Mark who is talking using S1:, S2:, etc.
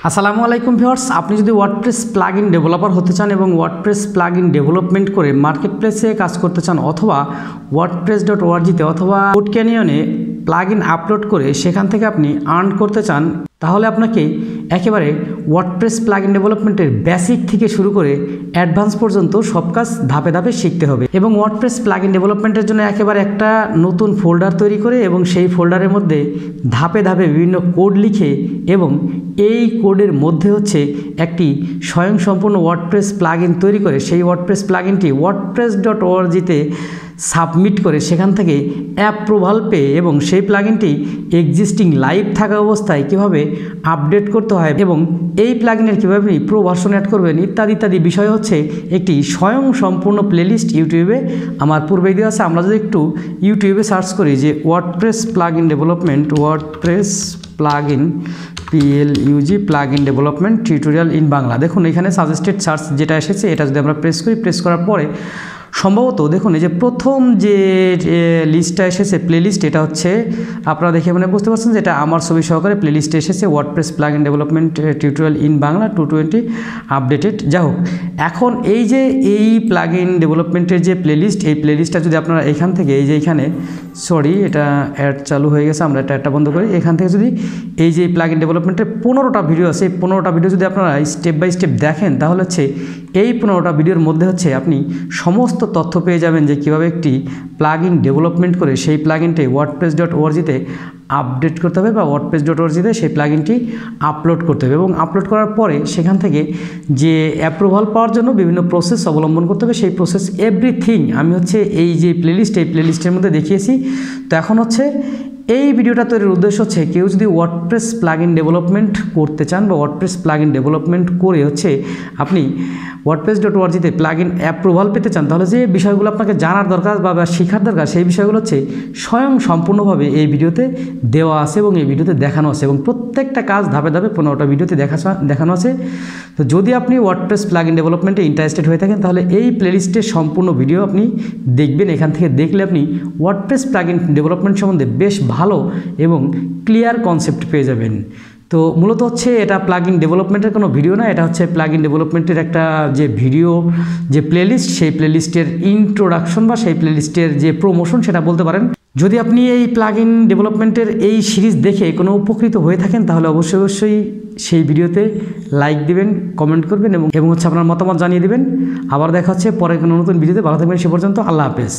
S1: আসসালামু আলাইকুম ভিউয়ার্স, আপনি যদি ওয়ার্ডপ্রেস প্লাগইন ডেভেলপার হতে চান এবং ওয়ার্ডপ্রেস প্লাগইন ডেভেলপমেন্ট করে মার্কেটপ্লেসে কাজ করতে চান অথবা wordpress.org-তে অথবা কোড ক্যানিয়নে প্লাগইন আপলোড করে সেখান থেকে আপনি আর্ন করতে চান, তাহলে আপনাকে একেবারে ওয়ার্ডপ্রেস প্লাগইন ডেভেলপমেন্টের বেসিক থেকে শুরু করে অ্যাডভান্স পর্যন্ত সব কাজ ধাপে ধাপে শিখতে হবে। এবং ওয়ার্ডপ্রেস প্লাগইন ডেভেলপমেন্টের জন্য একেবারে একটা নতুন ফোল্ডার তৈরি করে এবং সেই ফোল্ডারের মধ্যে ধাপে ধাপে বিভিন্ন কোড লিখে এবং এই কোডের মধ্যে হচ্ছে একটি স্বয়ংসম্পূর্ণ ওয়ার্ডপ্রেস প্লাগইন তৈরি করে সেই ওয়ার্ডপ্রেস প্লাগইনটি wordpress.org-তে সাবমিট করে সেখান থেকে অ্যাপ্রুভাল পেয়ে এবং সেই প্লাগইনটি এক্সিস্টিং লাইভ থাকা অবস্থায় কীভাবে আপডেট করতে হয় এবং এই প্লাগইনের কীভাবে আপনি প্রো ভার্সন অ্যাড করবেন ইত্যাদি ইত্যাদি বিষয় হচ্ছে একটি স্বয়ংসম্পূর্ণ প্লেলিস্ট ইউটিউবে আমার পূর্বেই দেওয়া আছে। আমরা যদি একটু ইউটিউবে সার্চ করি যে WordPress plugin development, WordPress plugin PLUG plugin development tutorial in Bangla, দেখুন এখানে সাজেস্টেড সার্চ যেটা এসেছে এটা যদি আমরা প্রেস করি, প্রেস করার পরে সম্ভবত দেখুন এই যে প্রথম যে লিস্টটা এসেছে প্লেলিস্ট, এটা হচ্ছে আপনারা দেখে মানে বুঝতে পারছেন যে এটা আমার ছবি সহকারে প্লেলিস্টে এসেছে WordPress plugin development tutorial in Bangla 220 updated. যাই হোক, এখন এই প্লাগইন ডেভেলপমেন্টের যে প্লেলিস্ট, এই প্লেলিস্টটা যদি আপনারা এখান থেকে এই যে এখানে এটা অ্যাড চালু হয়ে গেছে, আমরা এটা অ্যাডটা বন্ধ করি। এখান থেকে যদি এই যে প্লাগইন ডেভেলপমেন্টের 15টা ভিডিও আছে, এই 15টা ভিডিও যদি আপনারা স্টেপ বাই স্টেপ দেখেন তাহলে হচ্ছে এই 15টা ভিডিওর মধ্যে হচ্ছে আপনি সমস্ত তথ্য পেয়ে যাবেন যে কীভাবে একটি প্লাগইন ডেভেলপমেন্ট করে সেই প্লাগইনটি wordpress.org-তে আপডেট করতে হবে বা wordpress.org-তে সেই প্লাগইনটি আপলোড করতে হবে এবং আপলোড করার পরে সেখান থেকে যে অ্যাপ্রুভাল পাওয়ার জন্য বিভিন্ন প্রসেস অবলম্বন করতে হবে, সেই প্রসেস এভরিথিং আমি হচ্ছে এই যে প্লেলিস্ট, এই প্লেলিস্টের মধ্যে দেখিয়েছি। তো এখন হচ্ছে এই ভিডিওটা তৈরির উদ্দেশ্য হচ্ছে কেউ যদি ওয়ার্ডপ্রেস প্লাগইন ডেভেলপমেন্ট করতে চান বা ওয়ার্ডপ্রেস প্লাগইন ডেভেলপমেন্ট করে হচ্ছে আপনি wordpress.org-তে প্লাগইন অ্যাপ্রুভাল পেতে চান, তাহলে যে বিষয়গুলো আপনাকে জানার দরকার বা শেখার দরকার সেই বিষয়গুলো হচ্ছে সম্পূর্ণভাবে এই ভিডিওতে দেওয়া আছে এবং এই ভিডিওতে দেখানো আছে এবং প্রত্যেকটা কাজ ধাপে ধাপে 15টা ভিডিওতে দেখানো আছে। তো যদি আপনি ওয়ার্ডপ্রেস প্লাগইন ডেভেলপমেন্টে ইন্টারেস্টেড হয়ে থাকেন তাহলে এই প্লেলিস্টের সম্পূর্ণ ভিডিও আপনি দেখবেন। এখান থেকে দেখলে আপনি ওয়ার্ডপ্রেস প্লাগইন ডেভেলপমেন্ট সম্বন্ধে বেশ ভালো এবং ক্লিয়ার কনসেপ্ট পেয়ে যাবেন। তো মূলত হচ্ছে এটা প্লাগইন ডেভেলপমেন্টের কোনো ভিডিও না, এটা হচ্ছে প্লাগইন ডেভেলপমেন্টের একটা যে ভিডিও যে প্লেলিস্ট, সেই প্লেলিস্টের ইন্ট্রোডাকশন বা সেই প্লেলিস্টের যে প্রমোশন সেটা বলতে পারেন। যদি আপনি এই প্লাগইন ডেভেলপমেন্টের এই সিরিজ দেখে কোনো উপকৃত হয়ে থাকেন তাহলে অবশ্যই সেই ভিডিওতে লাইক দিবেন, কমেন্ট করবেন এবং হচ্ছে আপনার মতামত জানিয়ে দিবেন। আবার দেখা হচ্ছে পরে কোনো নতুন ভিডিওতে। ভালো থাকবেন সে পর্যন্ত, আল্লাহ হাফেজ।